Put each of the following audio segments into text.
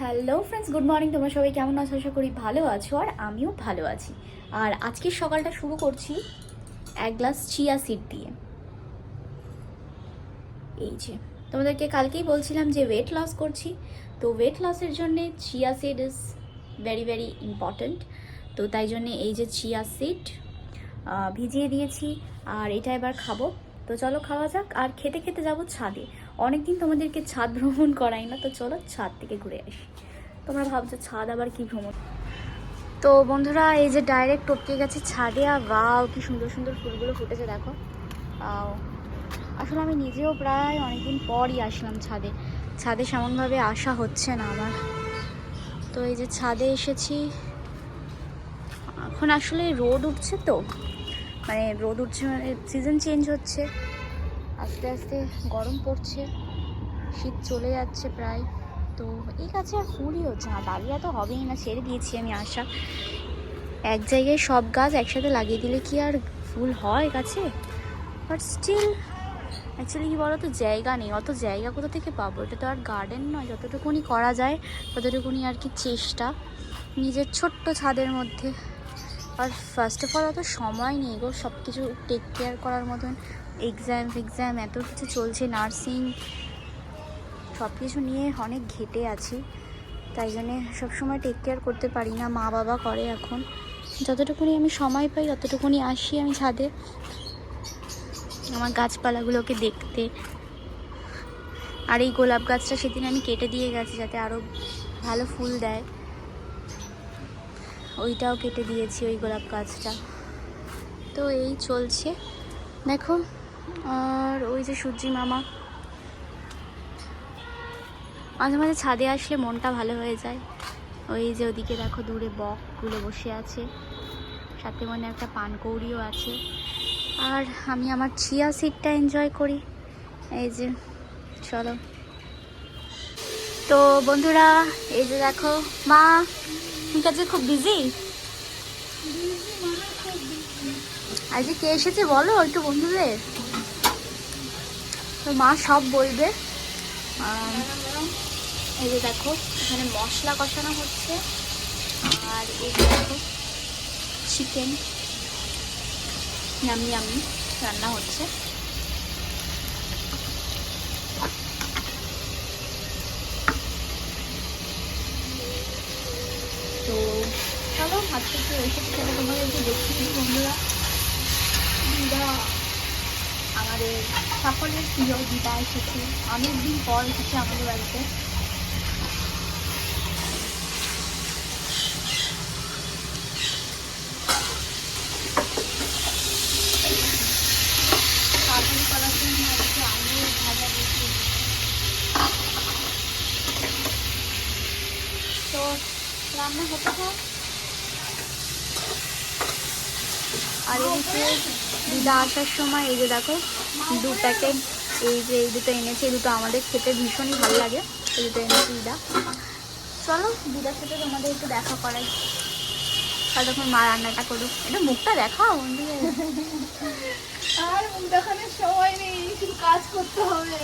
Hello friends, good morning. তোমরা সবাই কেমন আছো? আশা করি ভালো আছো, আর আমিও ভালো আছি। আর আজকের সকালটা শুরু করছি এক গ্লাস চিয়া সিড দিয়ে। এই যে তোমাদেরকে কালকেই বলছিলাম যে ওয়েট লস করছি, তো ওয়েট লসের জন্যে chia seed is very very important. তো তাই জন্যে এই যে চিয়া সিড ভিজিয়ে দিয়েছি, আর এটা এবার খাবো। তো চলো খাওয়া যাক, আর খেতে খেতে যাবো ছাদে। অনেকদিন তোমাদেরকে ছাদ ভ্রমণ করাই না, তো চলো ছাদ থেকে ঘুরে আসি। তোমরা ভাবছো ছাদ আবার কি ভ্রমণ। তো বন্ধুরা, এই যে ডাইরেক্ট টপকে গেছে ছাদে, আর গাও কি সুন্দর সুন্দর ফুলগুলো ফুটেছে দেখো। আসলে আমি নিজেও প্রায় অনেকদিন পরই আসলাম ছাদে। ছাদে সেমনভাবে আসা হচ্ছে না আমার। তো এই যে ছাদে এসেছি। এখন আসলে রোদ উঠছে, তো মানে রোদ উঠছে মানে সিজন চেঞ্জ হচ্ছে, আস্তে আস্তে গরম পড়ছে, শীত চলে যাচ্ছে প্রায়। তো এই গাছে আর ফুলই হচ্ছে না, ডালিয়া তো হবেই না, ছেড়ে দিয়েছি আমি আশা। এক জায়গায় সব গাছ একসাথে লাগিয়ে দিলে কি আর ফুল হয় গাছে? বাট স্টিল অ্যাকচুয়ালি কী বলো তো, জায়গা নেই, অত জায়গা কোথা থেকে পাবো? এটা তো আর গার্ডেন নয়। যতটুকুনি করা যায় ততটুকুনি আর কি চেষ্টা, নিজের ছোট্ট ছাদের মধ্যে। আর ফার্স্ট অফ অল অত সময় নেই গো সব কিছু টেক কেয়ার করার মতন। এক্সাম এত কিছু চলছে, নার্সিং, সব কিছু নিয়ে অনেক ঘেটে আছি। তাই জন্যে সবসময় টেক কেয়ার করতে পারি না, মা বাবা করে এখন। যতটুকুনি আমি সময় পাই ততটুকুনি আসি আমি ছাদে আমার গাছপালাগুলোকে দেখতে। আর এই গোলাপ গাছটা সেদিন আমি কেটে দিয়ে গেছি যাতে আরও ভালো ফুল দেয়, ওইটাও কেটে দিয়েছি, ওই গোলাপ গাছটা। তো এই চলছে দেখো। আর ওই যে সূর্যি মামা, মাঝে মাঝে ছাদে আসলে মনটা ভালো হয়ে যায়। ওই যে ওদিকে দেখো দূরে বকগুলো বসে আছে, সাথে মনে একটা পানকৌড়িও আছে। আর আমি আমার চিয়া সিডটা এনজয় করি। এই যে চলো। তো বন্ধুরা, এই যে দেখো মা, ঠিক আছে, খুব বিজি। আজকে কে এসেছে বলো একটু বন্ধুদের। তো মা সব বলবে। এই যে দেখো এখানে মশলা কষানো হচ্ছে, আর এই যে দেখো চিকেন ইয়ামি ইয়ামি রান্না হচ্ছে। তো চলো আজকে একটু রেসিপি খেলে তোমাদেরকে দেখি বন্ধুরা। দিদা আমাদের সকলের প্রিয় দিদা এসেছে, অনেকদিন পর এসেছে আমাদের বাড়িতে। কাবুলি করার জন্য আজকে আলু ভাজা বসিয়ে। তো রান্না হতে থাক। আর এদিকে দিদা আসার সময় এই যে দেখো 2 প্যাকেট, এই দুটো এনেছে। এই দুটো আমাদের খেতে ভীষণই ভালো লাগে, এই দুটো এনেছে দিদা। চলো দিদার সাথে তোমাদের একটু দেখা করাই, আর তখন মা রান্নাটা করুক। এটা মুখটা দেখাও বন্ধুকে। আর মুখ দেখানোর সময় নেই, শুধু কাজ করতে হবে।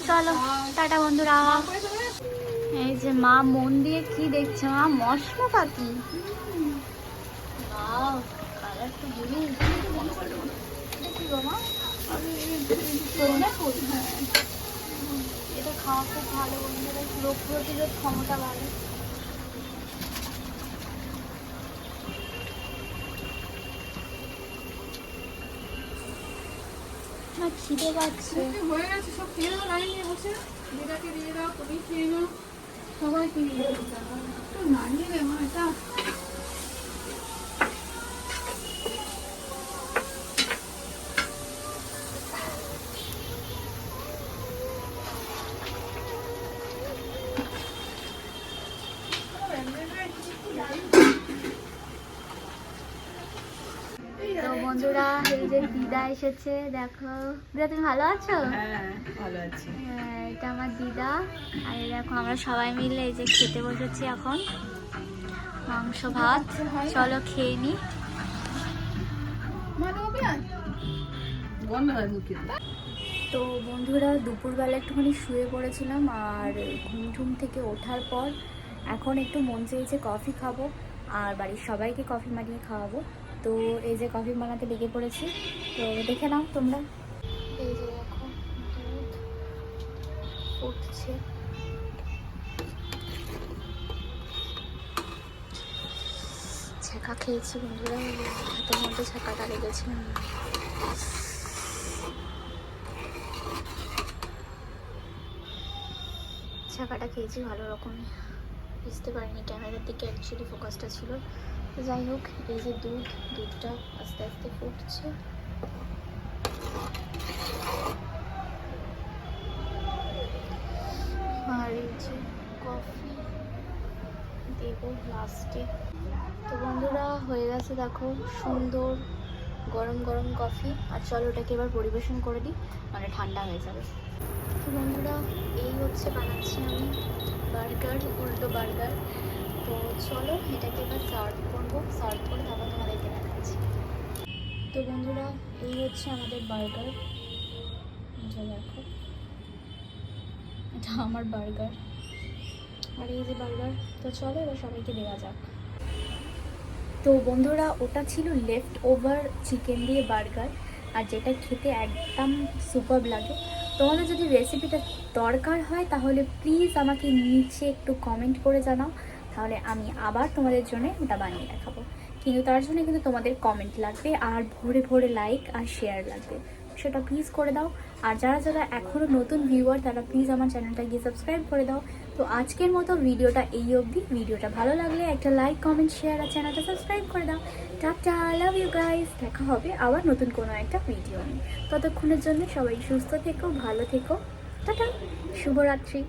চলো টাটা বন্ধুরা। এই যে মা মন দিয়ে কি দেখছে, মা মশলাপাতি। কালার তো হেভি। এটা কি গো মা? এটা খাওয়া খুব ভালো বন্ধুরা, রোগ প্রতিরোধ ক্ষমতা বাড়ে। না খিদে পাচ্ছে। হয়ে গেছে, সব খেয়ে দাও, লাইন নিয়ে বসে দিদাকে দিয়ে দাও, তুমি খেয়ে নাও, সবাই খেয়ে নাও। একটু নাড়িয়ে দে মা এটা। তো বন্ধুরা, এই যে দিদা এসেছে দেখো। দিদা তুমি ভালো আছো? হ্যাঁ ভালো আছি। হ্যাঁ, এটা আমার দিদা। আর এই দেখো আমরা সবাই মিলে এই যে খেতে বসেছি এখন, মাংস ভাত। চলো খেয়ে নি। তো বন্ধুরা, দুপুরবেলা একটুখানি শুয়ে পড়েছিলাম, আর ঘুম থেকে ওঠার পর এখন একটু মন চেয়েছে কফি খাবো, আর বাড়ির সবাইকে কফি বানিয়ে খাওয়াবো। তো এই যে কফি বানাতে লেগে পড়েছি, তো দেখে নাও তোমরা। এই যে দেখো দুধ ফুটছে। ছ্যাঁকা খেয়েছি বন্ধুরা, হাতের মধ্যে ছ্যাঁকাটা লেগেছে। ছ্যাঁকাটা খেয়েছি ভালো রকম, বুঝতে পারিনি, ক্যামেরার দিকে অ্যাকচুয়ালি ফোকাসটা ছিল। তো যাই হোক, এই যে দুধটা আস্তে আস্তে ফুটছে। আর এই যে কফি দেবো লাস্টে। তো বন্ধুরা হয়ে গেছে দেখো সুন্দর গরম গরম কফি। আর চলো ওটাকে এবার পরিবেশন করে দিই, মানে ঠান্ডা হয়ে যাবে। তো বন্ধুরা এই হচ্ছে বানাচ্ছি আমি বার্গার, উল্টো বার্গার। তো চলো এটাকে এবার সার্ভ করবো, সার্ভ করে তারপর তোমাদেরকে দেখাচ্ছি। তো বন্ধুরা এই হচ্ছে আমাদের বার্গার, দেখো এটা আমার বার্গার, আর এই যে বার্গার। তো চলো এবার সবাইকে দেওয়া যাক। তো বন্ধুরা ওটা ছিল লেফট ওভার চিকেন দিয়ে বার্গার, আর যেটা খেতে একদম সুপারব লাগে। তোমাদের যদি রেসিপিটা দরকার হয় তাহলে প্লিজ আমাকে নিচে একটু কমেন্ট করে জানাও, তাহলে আমি আবার তোমাদের জন্য ওটা বানিয়ে দেখাবো। কিন্তু তার জন্য কিন্তু তোমাদের কমেন্ট লাগবে, আর ভরে ভরে লাইক আর শেয়ার লাগবে, সেটা প্লিজ করে দাও। আর যারা যারা এখনও নতুন ভিউয়ার তারা প্লিজ আমার চ্যানেলটা গিয়ে সাবস্ক্রাইব করে দাও। তো আজকের মতো ভিডিওটা এই অবধি। ভিডিওটা ভালো লাগলে একটা লাইক, কমেন্ট, শেয়ার আর চ্যানেলটা সাবস্ক্রাইব করে দাও। Tata, love you guys. দেখা হবে আবার নতুন কোনো একটা ভিডিও নিয়ে। ততক্ষণের জন্য সবাই সুস্থ থেকো, ভালো থেকো। টাটা, শুভরাত্রি।